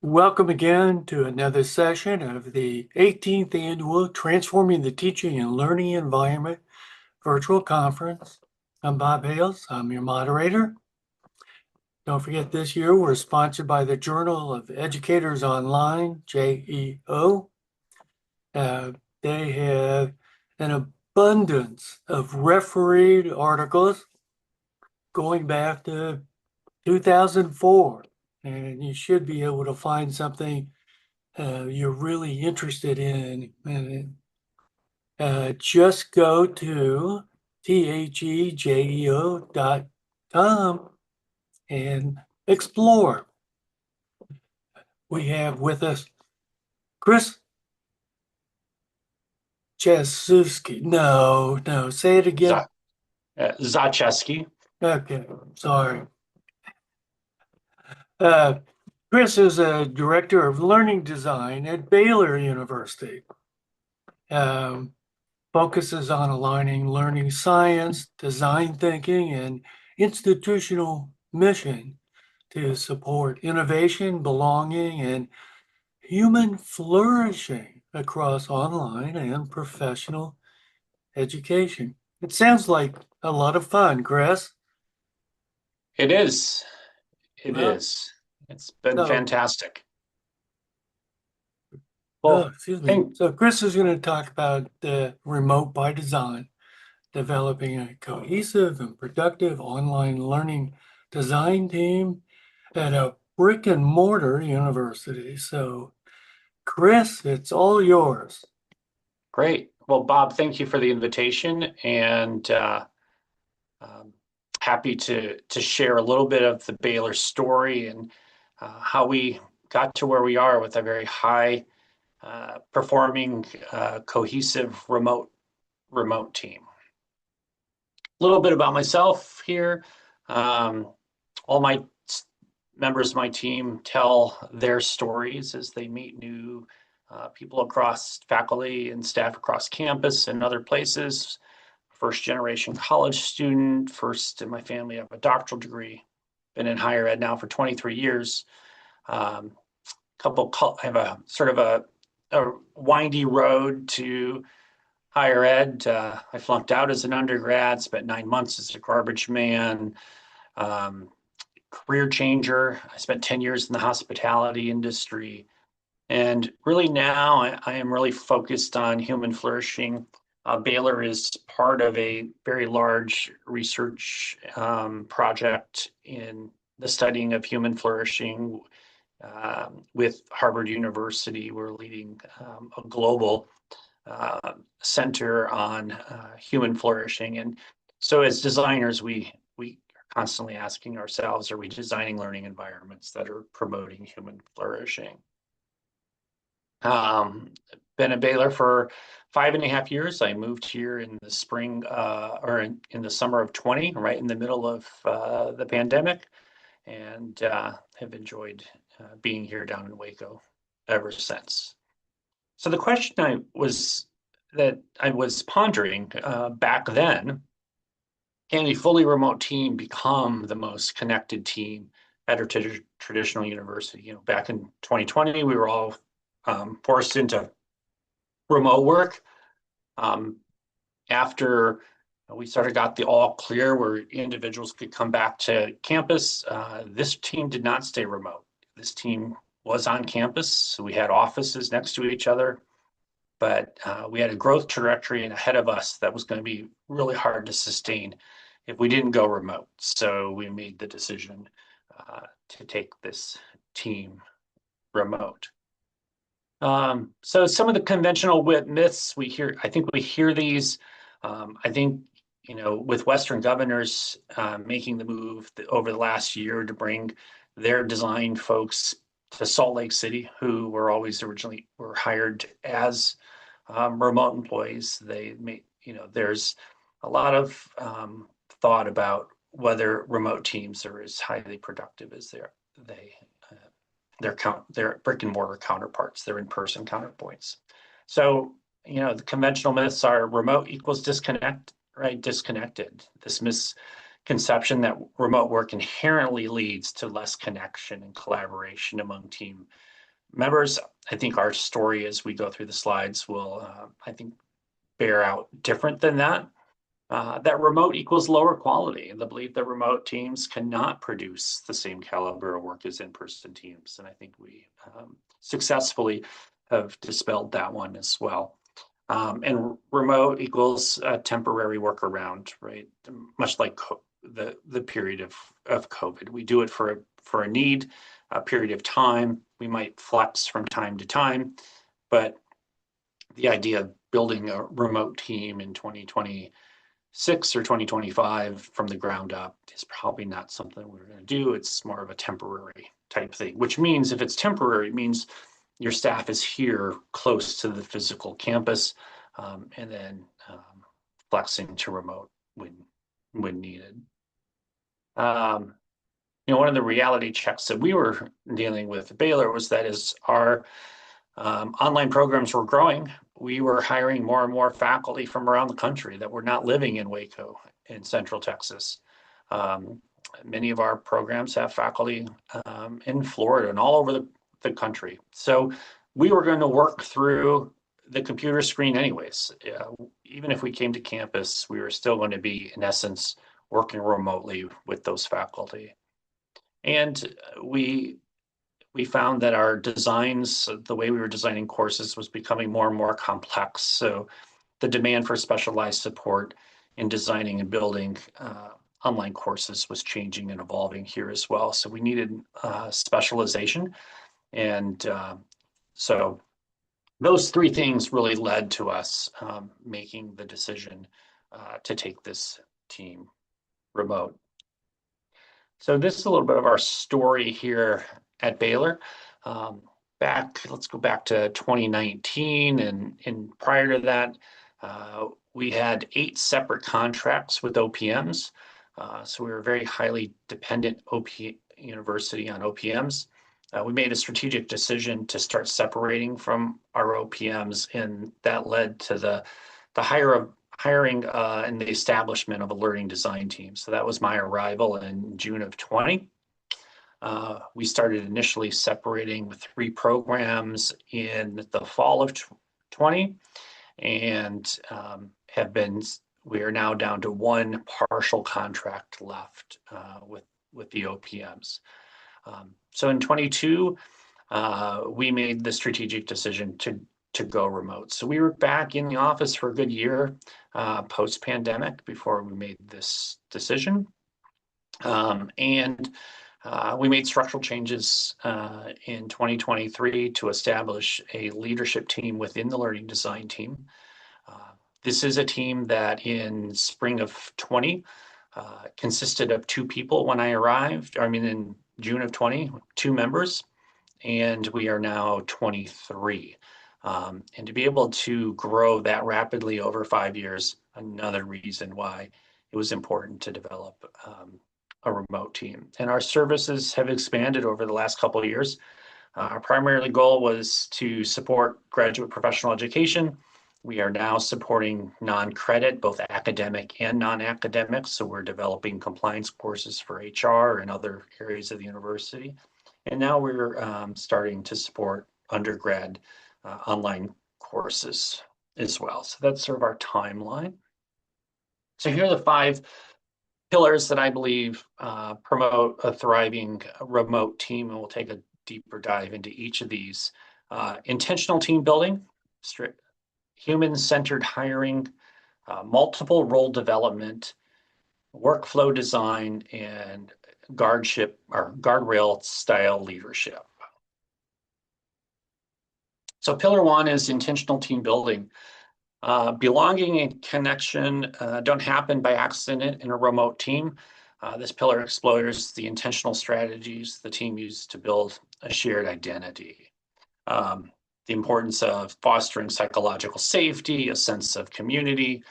Welcome again to another session of the 18th Annual Transforming the Teaching and Learning Environment Virtual Conference. I'm Bob Hales, I'm your moderator. Don't forget this year we're sponsored by the Journal of Educators Online, JEO. They have an abundance of refereed articles going back to 2004, and you should be able to find something you're really interested in. And just go to thejeo.com and explore. We have with us Chris Jaszewski. No, say it again. Zacheski. Okay, sorry. Uh, Chris is a director of learning design at Baylor University. Um, Focuses on aligning learning science, design thinking, and institutional mission to support innovation, belonging, and human flourishing across online and professional education. It sounds like a lot of fun, Chris. It is. It Well, is. It's been so, fantastic. oh, Well, excuse me. thank So Chris is going to talk about the remote by design, developing a cohesive and productive online learning design team at a brick and mortar university. So, Chris, it's all yours. Great. Well, Bob, thank you for the invitation, and um, happy to share a little bit of the Baylor story and how we got to where we are with a very high performing, cohesive remote team. A little bit about myself here. Um, all my members of my team tell their stories as they meet new people across faculty and staff across campus and other places. First generation college student, first in my family, I have a doctoral degree, been in higher ed now for 23 years. Um, I have a sort of a windy road to higher ed. I flunked out as an undergrad, spent 9 months as a garbage man. Um, Career changer. I spent 10 years in the hospitality industry. And really now I am really focused on human flourishing. Baylor is part of a very large research project in the studying of human flourishing with Harvard University. We're leading a global center on human flourishing. And so as designers, we are constantly asking ourselves, are we designing learning environments that are promoting human flourishing? Um, Been at Baylor for 5.5 years. I moved here in the spring or in the summer of 20, right in the middle of the pandemic, and have enjoyed being here down in Waco ever since. So the question that I was pondering back then, can a fully remote team become the most connected team at a traditional university? Back in 2020, we were all forced into remote work. Um, After we sort of got the all clear where individuals could come back to campus, this team did not stay remote. This team was on campus. So we had offices next to each other, but we had a growth trajectory ahead of us that was going to be really hard to sustain if we didn't go remote. So we made the decision to take this team remote. So some of the conventional myths we hear, I think we hear these. I think, with Western governors making the move over the last year to bring their design folks to Salt Lake City, who were always originally were hired as remote employees. There's a lot of thought about whether remote teams are as highly productive as they uh, their brick and mortar counterparts, their in-person counterpoints. So, the conventional myths are remote equals disconnect, right? Disconnected. This conception that remote work inherently leads to less connection and collaboration among team members. I think our story as we go through the slides will, I think, bear out different than that. That remote equals lower quality, and the belief that remote teams cannot produce the same caliber of work as in-person teams. And I think we successfully have dispelled that one as well. And remote equals a temporary workaround, right? Much like the period of COVID. We do it for a need, a period of time. We might flex from time to time, but the idea of building a remote team in 2026 or 2025 from the ground up is probably not something we're going to do. It's more of a temporary type thing, which means if it's temporary, it means your staff is here close to the physical campus, and then flexing to remote when needed. One of the reality checks that we were dealing with at Baylor was that as our online programs were growing, we were hiring more and more faculty from around the country that were not living in Waco in Central Texas. Many of our programs have faculty in Florida and all over the country. So we were going to work through the computer screen anyways. Even if we came to campus, we were still going to be, in essence, working remotely with those faculty. And we found that our designs, the way we were designing courses, was becoming more and more complex. So the demand for specialized support in designing and building online courses was changing and evolving here as well. So we needed specialization. And so those three things really led to us making the decision to take this team remote. So this is a little bit of our story here at Baylor. Let's go back to 2019, and prior to that, we had 8 separate contracts with OPMs. So we were a very highly dependent university on OPMs. We made a strategic decision to start separating from our OPMs, and that led to the hiring and the establishment of a learning design team. So that was my arrival in June of 20. We started initially separating with 3 programs in the fall of 20, and we are now down to 1 partial contract left with the OPMs. So in 22, we made the strategic decision to go remote. So we were back in the office for a good year post-pandemic before we made this decision. And we made structural changes in 2023 to establish a leadership team within the learning design team. This is a team that in spring of 20 consisted of 2 people when I arrived. In June of 20, 2 members, and we are now 23. And to be able to grow that rapidly over 5 years, another reason why it was important to develop a remote team. And our services have expanded over the last couple of years. Our primary goal was to support graduate professional education. We are now supporting non-credit, both academic and non-academic. So we're developing compliance courses for HR and other areas of the university. And now we're starting to support undergrad online courses as well. So that's sort of our timeline. So here are the 5 pillars that I believe promote a thriving remote team, and we'll take a deeper dive into each of these. Intentional team building, human-centered hiring, multiple role development, workflow design, and guardrail style leadership. So pillar 1 is intentional team building. Belonging and connection don't happen by accident in a remote team. This pillar explores the intentional strategies the team used to build a shared identity. The importance of fostering psychological safety, a sense of community,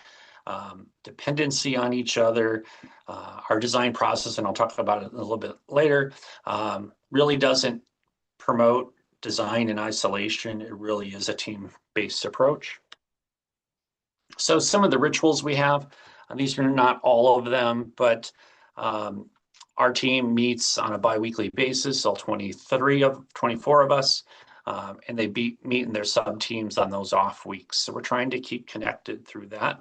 dependency on each other. Our design process, and I'll talk about it a little bit later, really doesn't promote design in isolation. It really is a team-based approach. So some of the rituals we have, these are not all of them, but Our team meets on a biweekly basis, all 24 of us, and they meet in their sub teams on those off weeks. So we're trying to keep connected through that.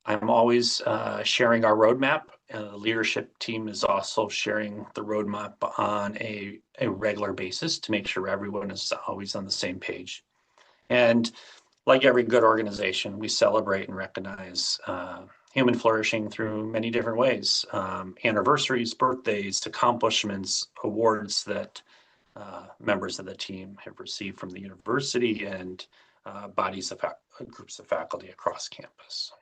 I'm always sharing our roadmap. The leadership team is also sharing the roadmap on a regular basis to make sure everyone is always on the same page. And like every good organization, we celebrate and recognize human flourishing through many different ways. Anniversaries, birthdays, accomplishments, awards that members of the team have received from the university and groups of faculty across campus.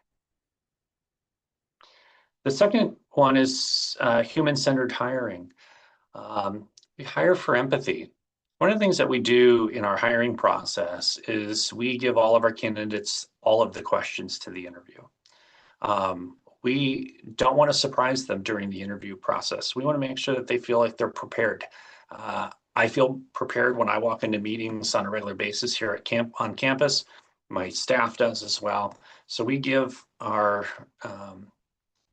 The second one is human-centered hiring. We hire for empathy. One of the things that we do in our hiring process is we give all of our candidates all of the questions to the interview. We don't want to surprise them during the interview process. We want to make sure that they feel like they're prepared. I feel prepared when I walk into meetings on a regular basis here on campus. My staff does as well. So we give our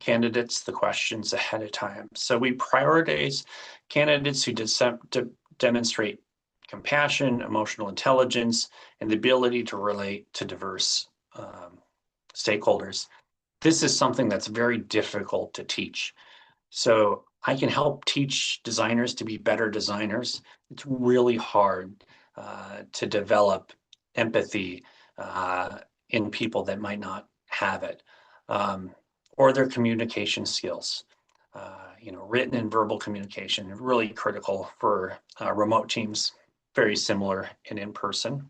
candidates the questions ahead of time. So we prioritize candidates who demonstrate compassion, emotional intelligence, and the ability to relate to diverse stakeholders. This is something that's very difficult to teach. So I can help teach designers to be better designers. It's really hard to develop empathy in people that might not have it, or their communication skills. Written and verbal communication are really critical for remote teams, very similar in person.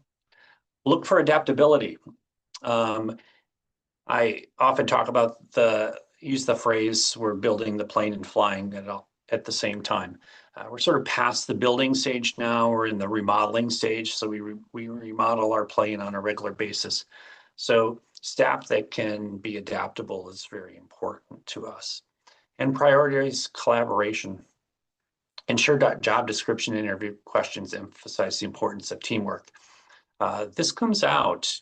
Look for adaptability. I often talk about use the phrase, we're building the plane and flying at the same time. We're sort of past the building stage now. We're in the remodeling stage. So we remodel our plane on a regular basis. So staff that can be adaptable is very important to us. And prioritize collaboration. Ensure job description interview questions emphasize the importance of teamwork. This comes out,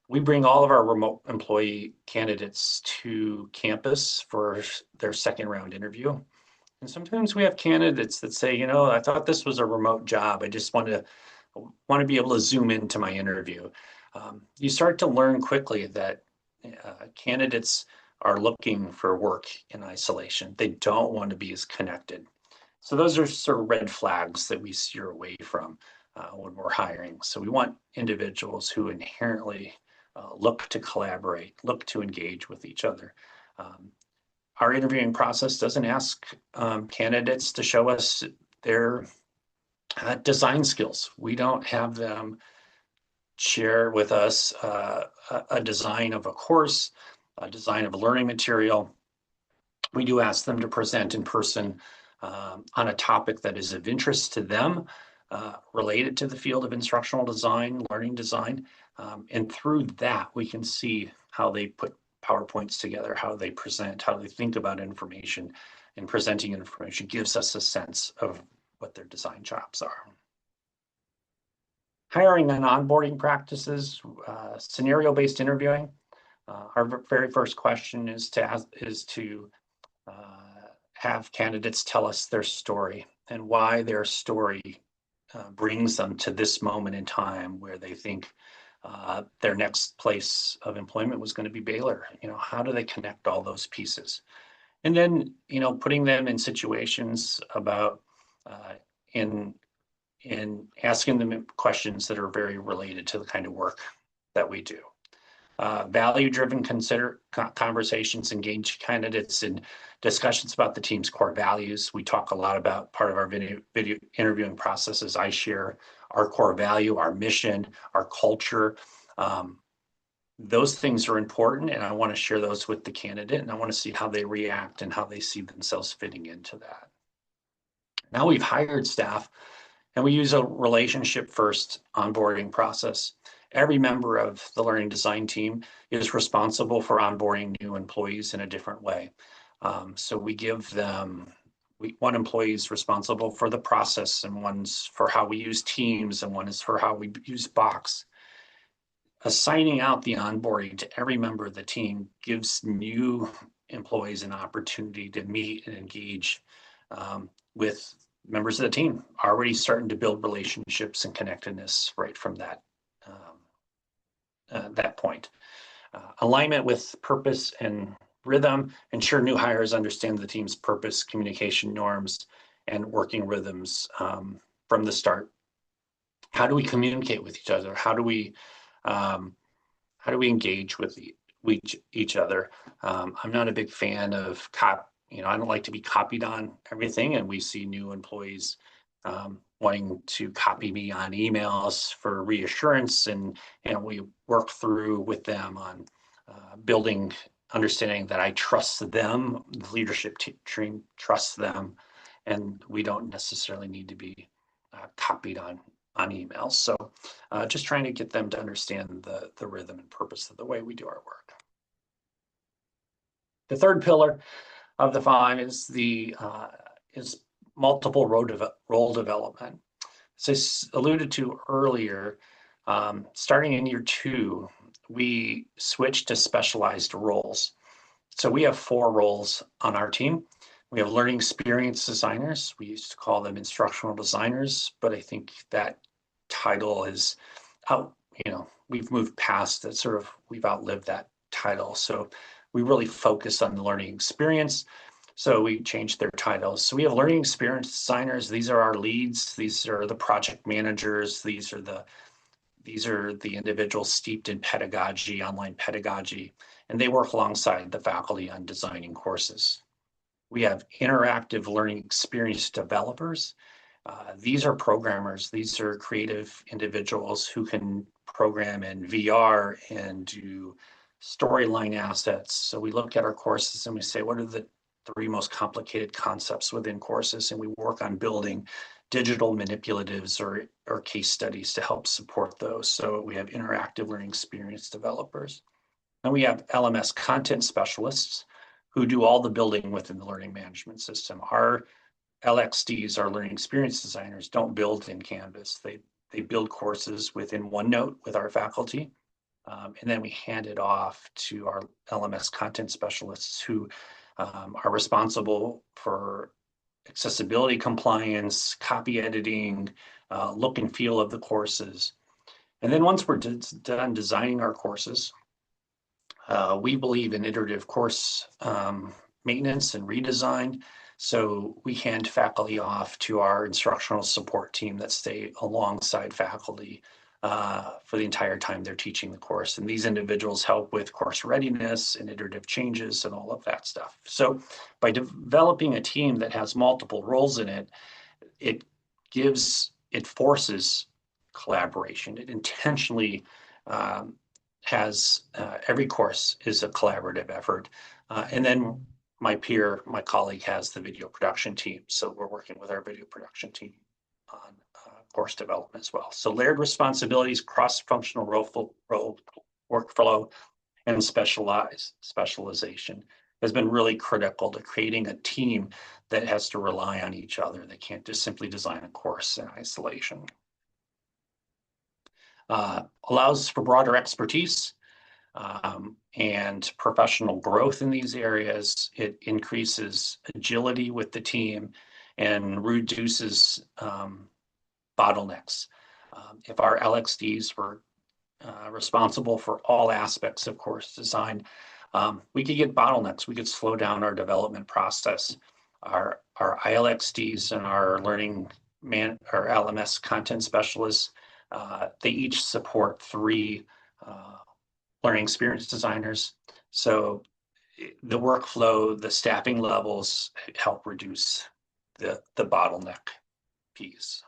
we bring all of our remote employee candidates to campus for their second round interview. And sometimes we have candidates that say, I thought this was a remote job. I just want to be able to zoom into my interview. You start to learn quickly that candidates are looking for work in isolation. They don't want to be as connected. So those are sort of red flags that we steer away from when we're hiring. So we want individuals who inherently look to collaborate, look to engage with each other. Our interviewing process doesn't ask candidates to show us their design skills. We don't have them share with us a design of a course, a design of a learning material. We do ask them to present in person on a topic that is of interest to them, related to the field of instructional design, learning design. And through that, we can see how they put PowerPoints together, how they present, how they think about information, and presenting information gives us a sense of what their design chops are. Hiring and onboarding practices, scenario-based interviewing. Our very first question is to have candidates tell us their story and why their story brings them to this moment in time where they think their next place of employment was going to be Baylor. How do they connect all those pieces? And then, putting them in situations about in asking them questions that are very related to the kind of work that we do. Value-driven conversations, engage candidates in discussions about the team's core values. We talk a lot about part of our video interviewing processes. I share our core value, our mission, our culture. Those things are important, and I want to share those with the candidate, and I want to see how they react and how they see themselves fitting into that. Now we've hired staff, and we use a relationship-first onboarding process. Every member of the learning design team is responsible for onboarding new employees in a different way. So we give them, one employee is responsible for the process, and one's for how we use Teams, and one is for how we use Box. Assigning out the onboarding to every member of the team gives new employees an opportunity to meet and engage with members of the team, already starting to build relationships and connectedness right from that point. Alignment with purpose and rhythm, ensure new hires understand the team's purpose, communication norms, and working rhythms from the start. How do we communicate with each other? How do we engage with each other? I'm not a big fan of I don't like to be copied on everything, and we see new employees wanting to copy me on emails for reassurance, and we work through with them on building understanding that I trust them, the leadership team trusts them, and we don't necessarily need to be copied on emails. So just trying to get them to understand the rhythm and purpose of the way we do our work. The third pillar of the 5 is multiple role development. As I alluded to earlier, starting in year 2, we switched to specialized roles. So we have 4 roles on our team. We have learning experience designers. We used to call them instructional designers, but I think that title is out, we've moved past that, we've outlived that title. So we really focus on the learning experience. So we changed their titles. So we have learning experience designers. These are our leads. These are the project managers. These are the individuals steeped in pedagogy, online pedagogy, and they work alongside the faculty on designing courses. We have interactive learning experience developers. These are programmers. These are creative individuals who can program in VR and do storyline assets. So we look at our courses and we say, what are the 3 most complicated concepts within courses? And we work on building digital manipulatives or case studies to help support those. So we have interactive learning experience developers. And we have LMS content specialists who do all the building within the learning management system. Our LXDs, our learning experience designers, don't build in Canvas. They build courses within OneNote with our faculty. And then we hand it off to our LMS content specialists who are responsible for accessibility compliance, copy editing, look and feel of the courses. And then once we're done designing our courses, we believe in iterative course maintenance and redesign. So we hand faculty off to our instructional support team that stay alongside faculty for the entire time they're teaching the course. And these individuals help with course readiness and iterative changes and all of that stuff. So by developing a team that has multiple roles in it, it forces collaboration. It intentionally has every course is a collaborative effort. And then my colleague has the video production team. So we're working with our video production team on course development as well. So layered responsibilities, cross-functional role workflow, and specialization has been really critical to creating a team that has to rely on each other. They can't just simply design a course in isolation. Allows for broader expertise and professional growth in these areas. It increases agility with the team and reduces bottlenecks. If our LXDs were responsible for all aspects of course design, we could get bottlenecks. We could slow down our development process. Our ILXDs and our our LMS content specialists, they each support 3 learning experience designers. So the workflow, the staffing levels help reduce the bottleneck piece.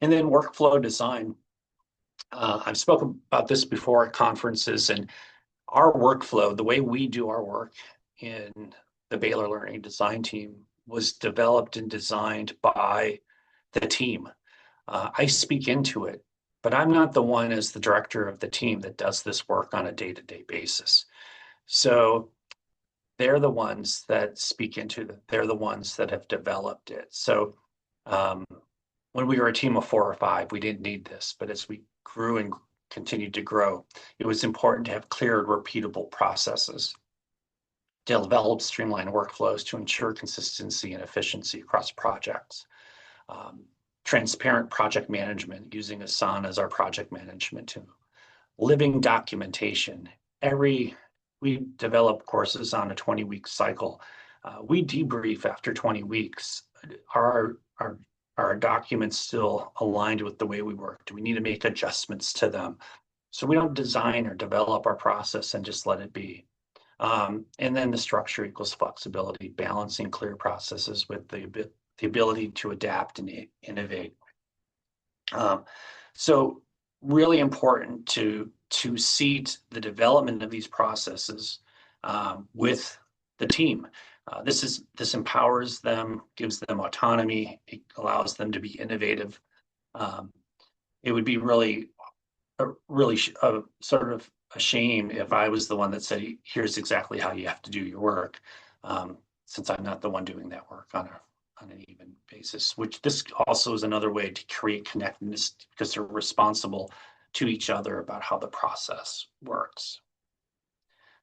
And then workflow design. I've spoken about this before at conferences, and our workflow, the way we do our work in the Baylor Learning Design team, was developed and designed by the team. I speak into it, but I'm not the one as the director of the team that does this work on a day-to-day basis. So they're the ones that speak into it. They're the ones that have developed it. So when we were a team of 4 or 5, we didn't need this, but as we grew and continued to grow, it was important to have clear, repeatable processes. develop streamlined workflows to ensure consistency and efficiency across projects. Transparent project management using Asana as our project management tool. Living documentation. We develop courses on a 20-week cycle. We debrief after 20 weeks. Are our documents still aligned with the way we work? Do we need to make adjustments to them? So we don't design or develop our process and just let it be. And then the structure equals flexibility, balancing clear processes with the ability to adapt and innovate. So really important to seat the development of these processes with the team. This empowers them, gives them autonomy, it allows them to be innovative. It would be really sort of a shame if I was the one that said, here's exactly how you have to do your work, since I'm not the one doing that work on an even basis, which this also is another way to create connectedness because they're responsible to each other about how the process works.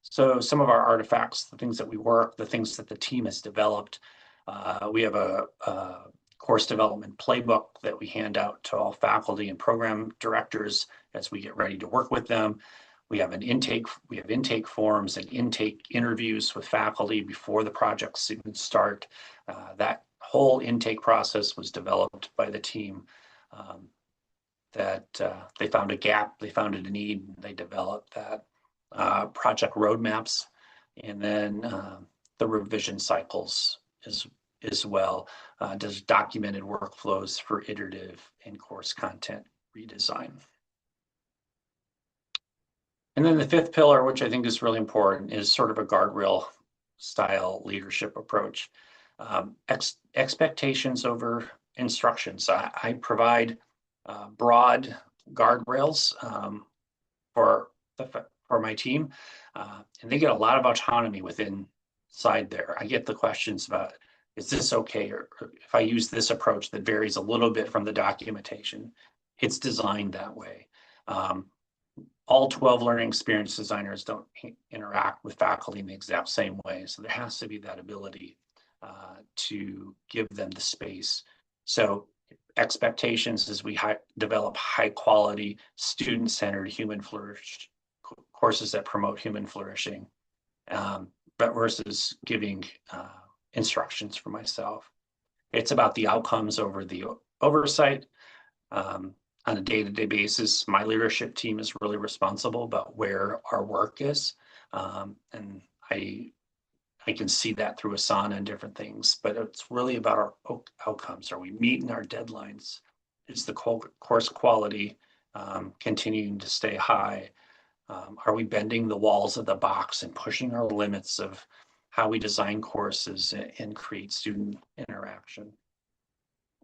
So some of our artifacts, the things that we work, the things that the team has developed, we have a course development playbook that we hand out to all faculty and program directors as we get ready to work with them. We have intake forms and intake interviews with faculty before the projects even start. That whole intake process was developed by the team. That they found a gap, they found a need, they developed that. Project roadmaps, and then the revision cycles as well. Does documented workflows for iterative and course content redesign. And then the fifth pillar, which I think is really important, is sort of a guardrail style leadership approach. Expectations over instructions. I provide broad guardrails for my team, and they get a lot of autonomy inside there. I get the questions about, is this okay? Or if I use this approach that varies a little bit from the documentation, it's designed that way. All 12 learning experience designers don't interact with faculty in the exact same way. So there has to be that ability to give them the space. So expectations as we develop high quality, student-centered human flourish courses that promote human flourishing, but versus giving instructions for myself. It's about the outcomes over the oversight. On a day-to-day basis, my leadership team is really responsible about where our work is. And I can see that through Asana and different things, but it's really about our outcomes. Are we meeting our deadlines? Is the course quality continuing to stay high? Are we bending the walls of the box and pushing our limits of how we design courses and create student interaction?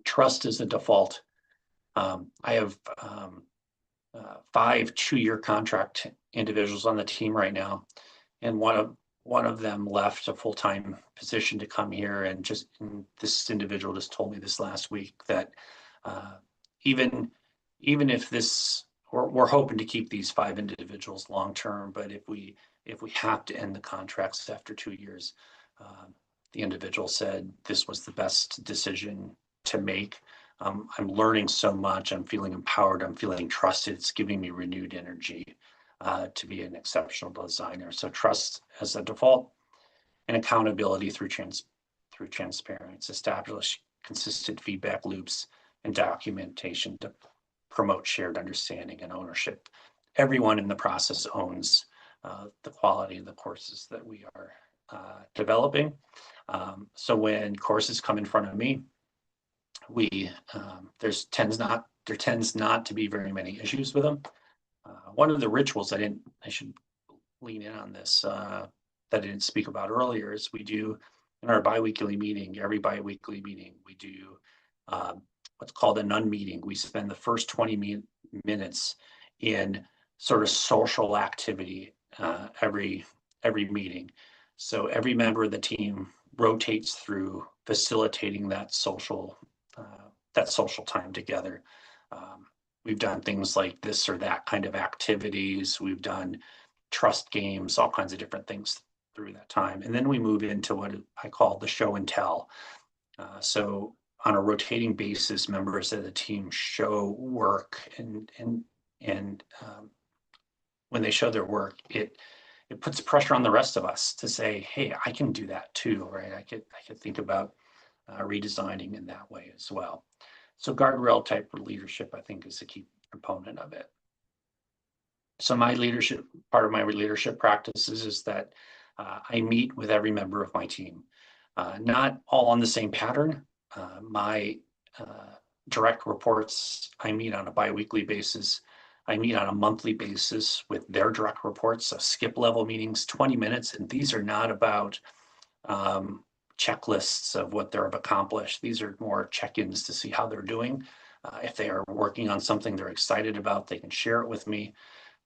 Trust is a default. I have 5 2-year contract individuals on the team right now, and one of them left a full-time position to come here, and this individual just told me this last week that even if we're hoping to keep these 5 individuals long term, but if we have to end the contracts after 2 years, the individual said this was the best decision to make. I'm learning so much. I'm feeling empowered. I'm feeling trusted. It's giving me renewed energy to be an exceptional designer. So trust as a default, and accountability through transparency. Establish consistent feedback loops and documentation to promote shared understanding and ownership. Everyone in the process owns the quality of the courses that we are developing. So when courses come in front of me, there tends not to be very many issues with them. One of the rituals I should lean in on this that I didn't speak about earlier is we do in our every biweekly meeting, we do what's called a nun meeting. We spend the first 20 minutes in sort of social activity every meeting. So every member of the team rotates through facilitating that social time together. We've done things like this or that kind of activities. We've done trust games, all kinds of different things through that time. And then we move into what I call the show and tell. So on a rotating basis, members of the team show work, and when they show their work, it puts pressure on the rest of us to say, "Hey, I can do that too, right? I could think about redesigning in that way as well." So guardrail type of leadership, I think, is a key component of it. So part of my leadership practices is that I meet with every member of my team, not all on the same pattern. My direct reports, I meet on a biweekly basis. I meet on a monthly basis with their direct reports, so skip level meetings, 20 minutes. And these are not about checklists of what they've accomplished. These are more check-ins to see how they're doing. If they are working on something they're excited about, they can share it with me.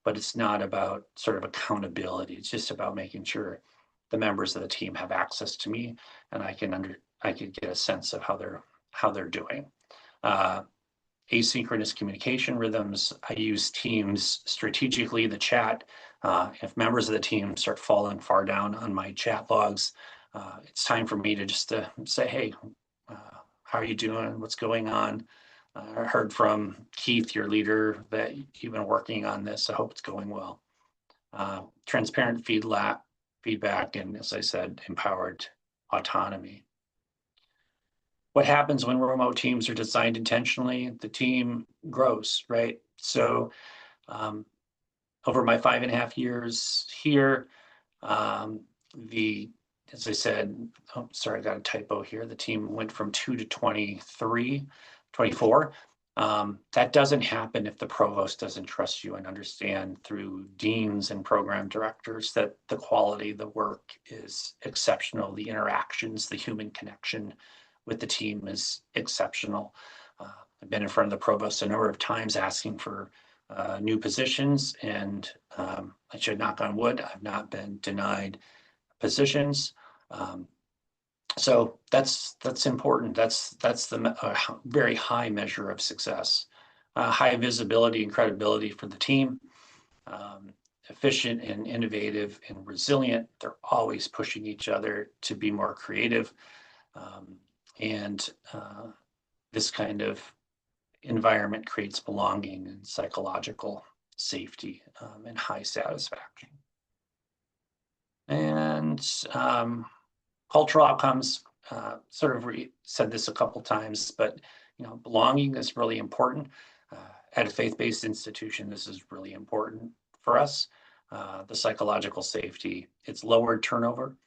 But it's not about sort of accountability. It's just about making sure the members of the team have access to me, and I can get a sense of how they're doing. Asynchronous communication rhythms. I use Teams strategically, the chat. If members of the team start falling far down on my chat logs, it's time for me to just say, "Hey, how are you doing? What's going on? I heard from Keith, your leader, that you've been working on this. I hope it's going well." Transparent feedback, and as I said, empowered autonomy. What happens when remote teams are designed intentionally? The team grows, right? So over my 5.5 years here, as I said, oh, sorry, I got a typo here. The team went from 2 to 23, 24. That doesn't happen if the provost doesn't trust you and understand through deans and program directors that the quality of the work is exceptional. The interactions, the human connection with the team is exceptional. I've been in front of the provost a number of times asking for new positions, and I should knock on wood, I've not been denied positions. So that's important. That's the very high measure of success. High visibility and credibility for the team. Efficient and innovative and resilient. They're always pushing each other to be more creative. And this kind of environment creates belonging and psychological safety and high satisfaction. And cultural outcomes, said this a couple times, but belonging is really important. At a faith-based institution, this is really important for us. The psychological safety, it's lowered turnover.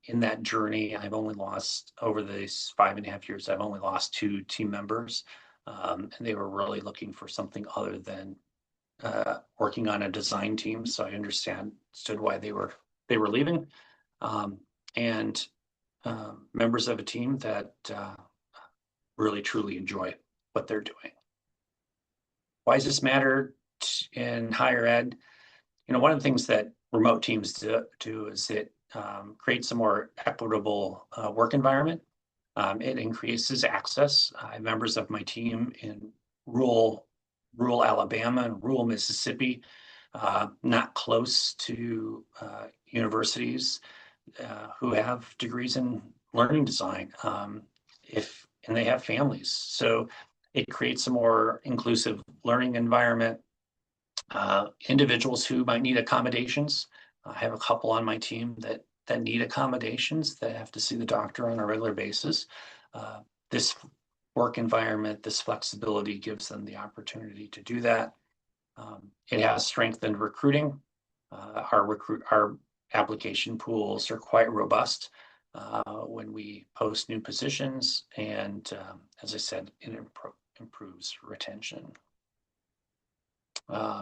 In that journey, I've only lost, over these 5.5 years, I've only lost 2 team members, and they were really looking for something other than working on a design team. So I understood why they were leaving, and members of a team that really truly enjoy what they're doing. Why does this matter in higher ed? One of the things that remote teams do is it creates a more equitable work environment. It increases access. I have members of my team in rural Alabama and rural Mississippi, not close to universities, who have degrees in learning design, and they have families. So it creates a more inclusive learning environment. Individuals who might need accommodations. I have a couple on my team that need accommodations, that have to see the doctor on a regular basis. This work environment, this flexibility gives them the opportunity to do that. It has strengthened recruiting. Our application pools are quite robust when we post new positions, and as I said, it improves retention.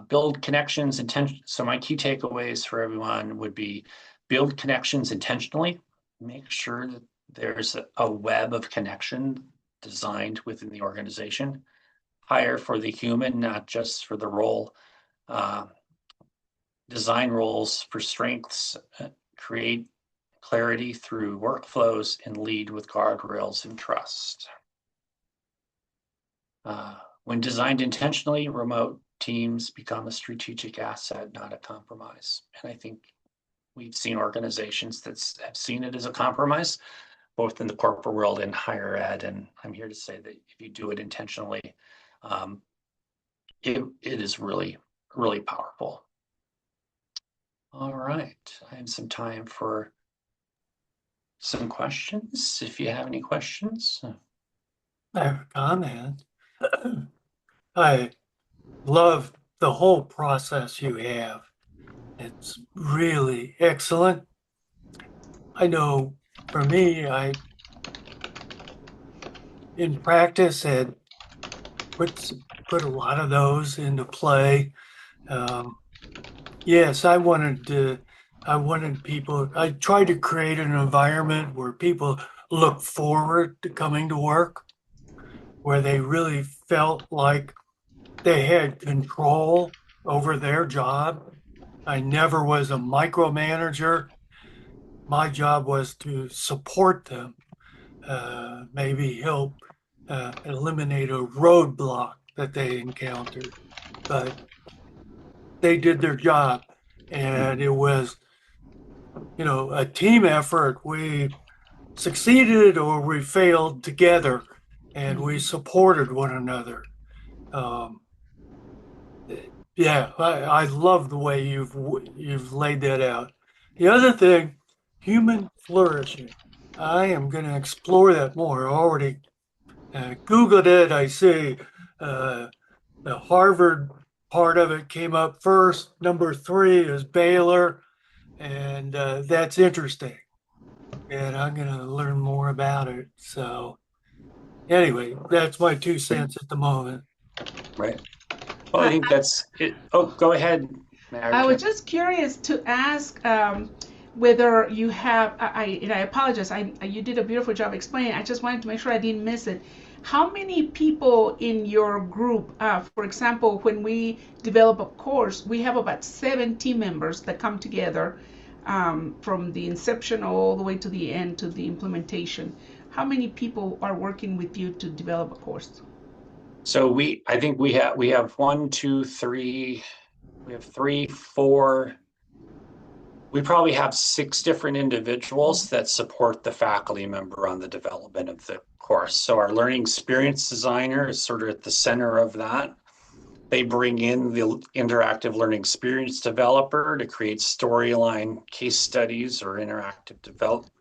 Build connections intentionally. So my key takeaways for everyone would be: build connections intentionally. Make sure that there's a web of connection designed within the organization. Hire for the human, not just for the role. Design roles for strengths. Create clarity through workflows, and lead with guardrails and trust. When designed intentionally, remote teams become a strategic asset, not a compromise. And I think we've seen organizations that have seen it as a compromise, both in the corporate world and higher ed. And I'm here to say that if you do it intentionally, it is really, really powerful. All right, I have some time for some questions. If you have any questions. I have a comment. I love the whole process you have. It's really excellent. I know for me, in practice, had put a lot of those into play. Um, yes, I wanted people, I tried to create an environment where people look forward to coming to work, where they really felt like they had control over their job. I never was a micromanager. My job was to support them, maybe help eliminate a roadblock that they encountered. But they did their job, and it was, a team effort. We succeeded or we failed together, and we supported one another. Um, yeah, I love the way you've laid that out. The other thing, human flourishing. I am going to explore that more. I already Googled it. I see uh, the Harvard part of it came up first. Number three is Baylor, and that's interesting. And I'm going to learn more about it. So, anyway, that's my 2 cents at the moment. Right. Well, I think that's it. Oh, go ahead, I was just curious to ask whether you have. And I apologize. You did a beautiful job explaining. I just wanted to make sure I didn't miss it. How many people in your group? For example, when we develop a course, we have about 7 team members that come together from the inception all the way to the end to the implementation. How many people are working with you to develop a course? So I think we have 1, 2, 3. We have 3, 4. We probably have 6 different individuals that support the faculty member on the development of the course. So our learning experience designer is sort of at the center of that. They bring in the interactive learning experience developer to create storyline case studies or interactive development.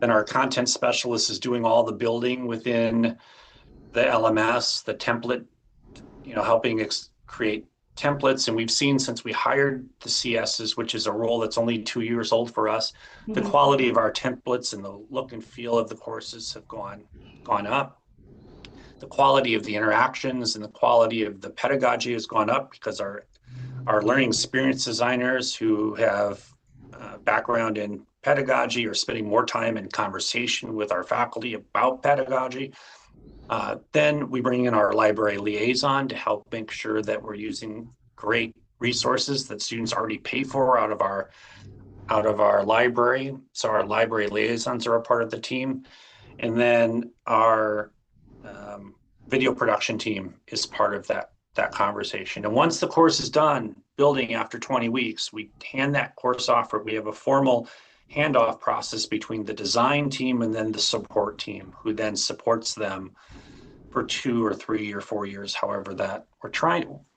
Then our content specialist is doing all the building within the LMS, the template, helping create templates. And we've seen since we hired the CSs, which is a role that's only 2 years old for us, the quality of our templates and the look and feel of the courses have gone up. The quality of the interactions and the quality of the pedagogy has gone up because our learning experience designers who have background in pedagogy are spending more time in conversation with our faculty about pedagogy. Then we bring in our library liaison to help make sure that we're using great resources that students already pay for out of our library. So our library liaisons are a part of the team. And then our video production team is part of that conversation. And once the course is done, building after 20 weeks, we hand that course off. We have a formal handoff process between the design team and then the support team, who then supports them for 2 or 3 or 4 years, however that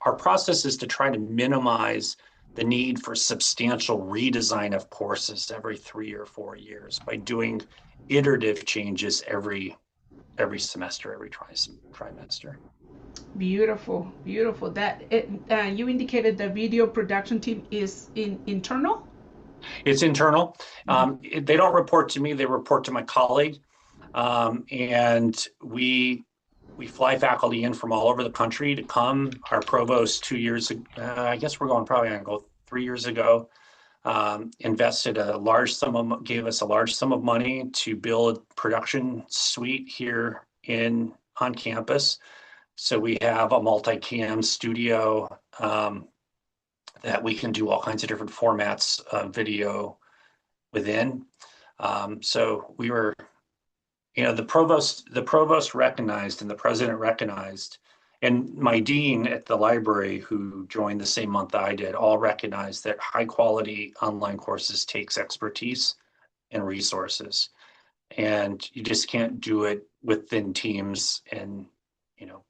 our process is to try to minimize the need for substantial redesign of courses every 3 or 4 years by doing iterative changes every semester, every trimester. Beautiful. You indicated the video production team is internal? It's internal. They don't report to me, they report to my colleague. And we fly faculty in from all over the country to come. Our provost 2 years ago, I guess we're probably going to go 3 years ago, gave us a large sum of money to build production suite here on campus. So we have a multi-cam studio that we can do all kinds of different formats of video within. So we were, the provost recognized and the president recognized And my dean at the library, who joined the same month I did, all recognized that high quality online courses takes expertise and resources. And you just can't do it within teams. And,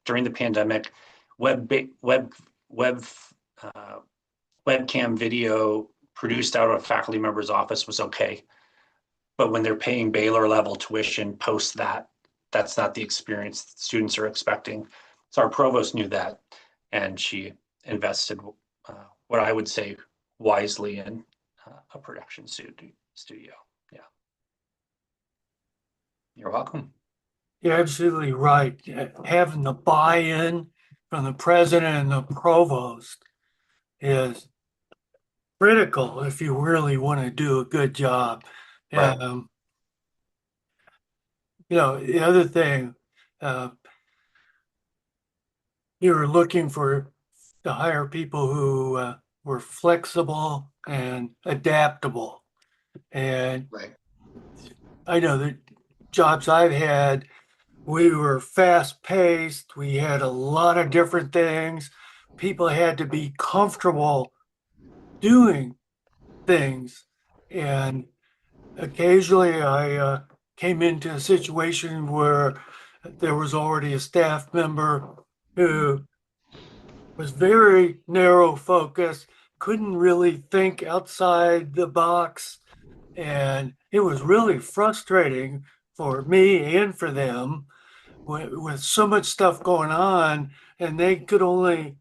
during the pandemic, web uh, webcam video produced out of a faculty member's office was okay. But when they're paying Baylor level tuition post that, that's not the experience students are expecting. So our provost knew that, and she invested what I would say wisely in a production studio. Yeah. You're welcome. You're absolutely right. Having the buy-in from the president and the provost is critical if you really want to do a good job. Right. The other thing, uh, you're looking to hire people who were flexible and adaptable. And Right. I know the jobs I've had, we were fast paced. We had a lot of different things. People had to be comfortable doing things. And occasionally I came into a situation where there was already a staff member who was very narrow focused, couldn't really think outside the box. And it was really frustrating for me and for them with so much stuff going on, and they could only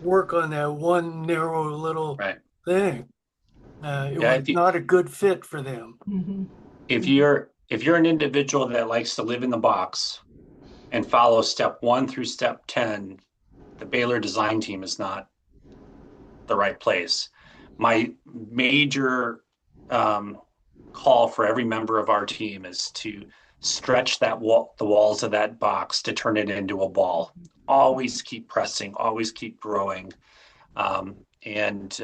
work on that one narrow little Right. thing. It Yeah, was not a good fit for them. Mm-hmm. if you're an individual that likes to live in the box and follow step 1 through step 10, the Baylor design team is not the right place. My major call for every member of our team is to stretch the walls of that box to turn it into a ball. Always keep pressing, always keep growing. And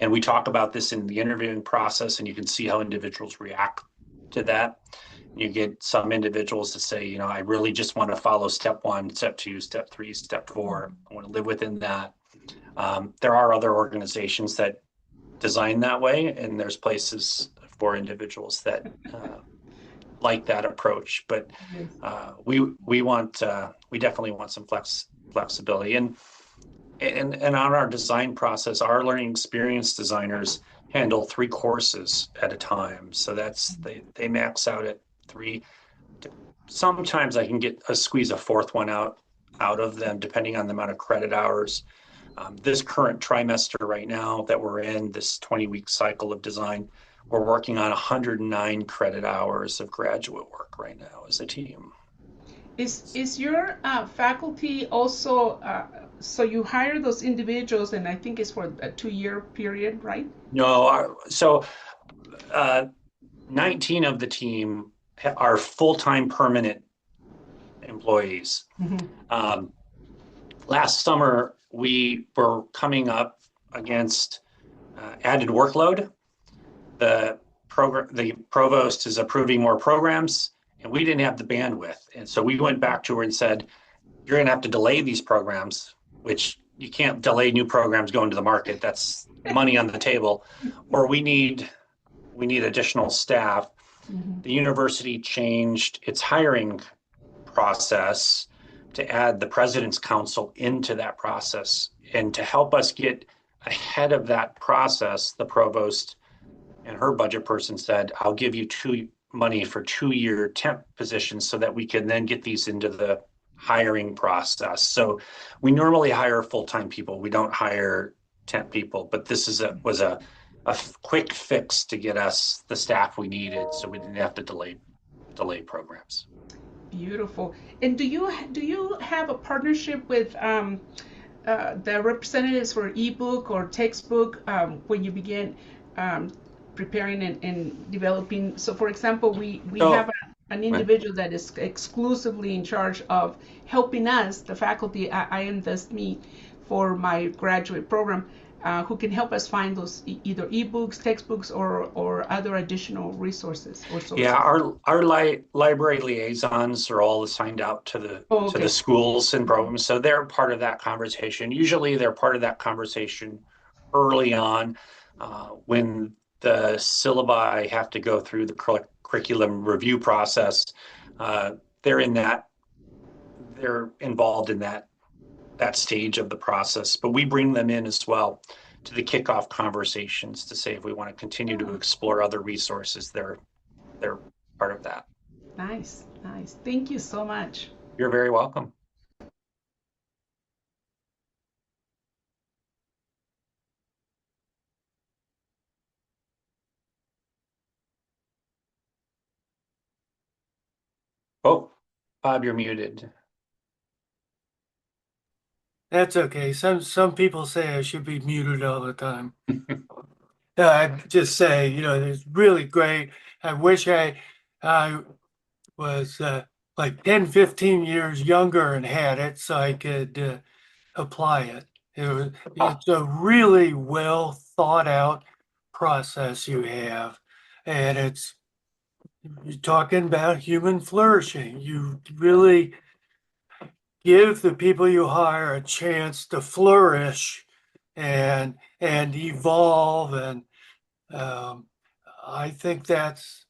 we talk about this in the interviewing process, and you can see how individuals react to that. You get some individuals that say, I really just want to follow step 1, step 2, step 3, step 4. I want to live within that. There are other organizations that design that way, and there's places for individuals that like that approach. But we definitely want some flexibility. And on our design process, our learning experience designers handle 3 courses at a time. So they max out at 3. Sometimes I can squeeze a 4th one out of them, depending on the amount of credit hours. This current trimester right now that we're in, this 20-week cycle of design, we're working on 109 credit hours of graduate work right now as a team. Is your faculty also, so you hire those individuals, and I think it's for a 2-year period, right? No, 19 of the team are full-time permanent employees. Mm-hmm. Last summer, we were coming up against added workload. The provost is approving more programs, and we didn't have the bandwidth. And so we went back to her and said, you're going to have to delay these programs, which you can't delay new programs going to the market. That's money on the table. Or we need additional staff. Mm-hmm. The university changed its hiring process to add the President's Council into that process. And to help us get ahead of that process, the provost and her budget person said, I'll give you money for 2-year temp positions so that we can then get these into the hiring process. So we normally hire full-time people. We don't hire temp people, but this was a quick fix to get us the staff we needed, so we didn't have to delay programs. Beautiful. And do you have a partnership with the representatives for ebook or textbook when you begin preparing and developing? So, for example, we have an individual that is exclusively in charge of helping us, the faculty. I invest me for my graduate program. who can help us find those either ebooks, textbooks, or other additional resources or Yeah, sources? our library liaisons are all assigned out to Oh, the okay. schools and programs, so they're part of that conversation. Usually, they're part of that conversation early on, when the syllabi have to go through the curriculum review process. Uh, they're in that. They're involved in that stage of the process, but we bring them in as well to the kickoff conversations to say if we want to continue to Oh, explore other resources, they're part of that. nice, nice. Thank you so much. You're very welcome. Oh, Bob, you're muted. That's okay. Some people say I should be muted all the time. I just say, it's really great. I wish I was like 10, 15 years younger and had it so I could apply it. Ah, It's a really well thought out process you have. And you're talking about human flourishing. You really give the people you hire a chance to flourish and evolve. And um, I think that's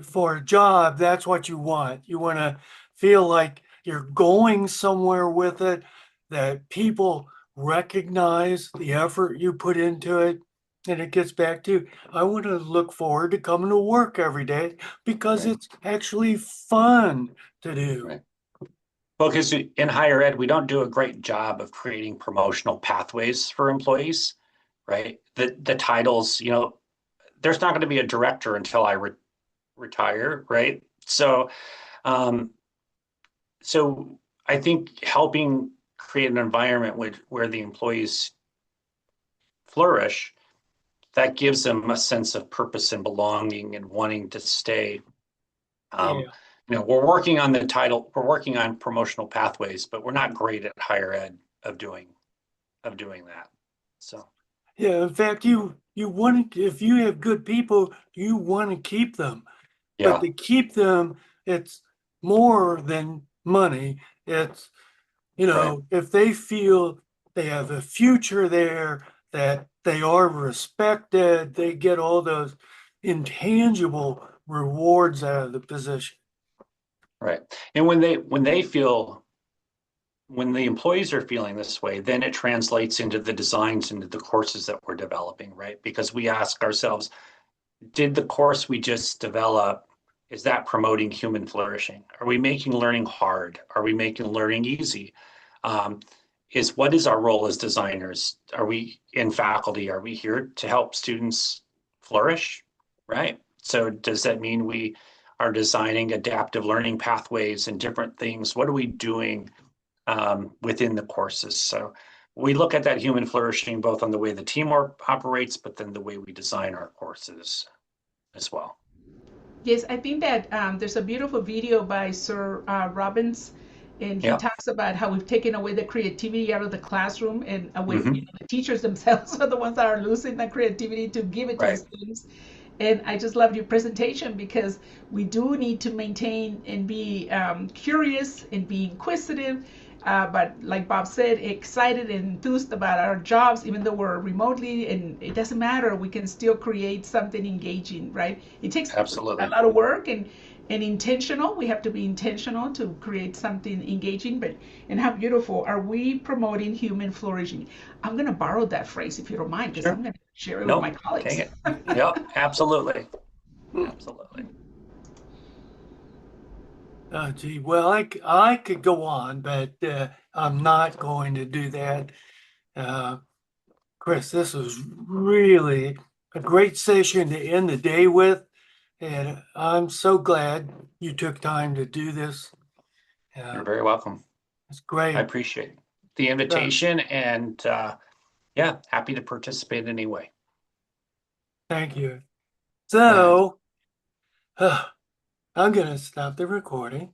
for a job, that's what you want. You want to feel like you're going somewhere with it, that people recognize the effort you put into it. And it gets back to, I want to look forward to coming to work every day because right, it's actually fun to do. right. Well, because in higher ed, we don't do a great job of creating promotional pathways for employees, right? The titles, there's not going to be a director until I retire, right? Um, so I think helping create an environment where the employees flourish, that gives them a sense of purpose and belonging and wanting to stay. Um, Yeah. we're working on the title, we're working on promotional pathways, but we're not great at higher ed of doing that. So Yeah. In fact, you want to, if you have good people, you want to keep them. But yeah, to keep them, it's more than money. It's, right, if they feel they have a future there, that they are respected, they get all those intangible rewards out of the position. right. And when the employees are feeling this way, then it translates into the designs, into the courses that we're developing, right? Because we ask ourselves, did the course we just developed, is that promoting human flourishing? Are we making learning hard? Are we making learning easy? Um, what is our role as designers? Are we in faculty? Are we here to help students flourish? Right. So does that mean we are designing adaptive learning pathways and different things? What are we doing within the courses? So we look at that human flourishing both on the way the team operates, but then the way we design our courses as well. Yes, I think that there's a beautiful video by Sir Robbins, and he Yeah. talks about how we've taken away the creativity out of the classroom, and away, Hmm. the teachers themselves are the ones that are losing the creativity to give it to the Right. students. And I just loved your presentation because we do need to maintain and be curious and be inquisitive. But like Bob said, excited and enthused about our jobs, even though we're remotely, and it doesn't matter. We can still create something engaging, right? It takes a Absolutely. lot of work and intentional. We have to be intentional to create something engaging. But and how beautiful are we promoting human flourishing? I'm gonna borrow that phrase if you don't mind, because I'm Sure. gonna share it with my Nope. Take colleagues. it. Yep. Absolutely. Absolutely. Gee, well, I could go on, but I'm not going to do that. Uh, Chris, this was really a great session to end the day with, and I'm so glad you took time to do this. You're Uh, very welcome. it's I great. appreciate the Uh, invitation and yeah, happy to participate anyway. Thank you. All right. So, I'm going to stop the recording.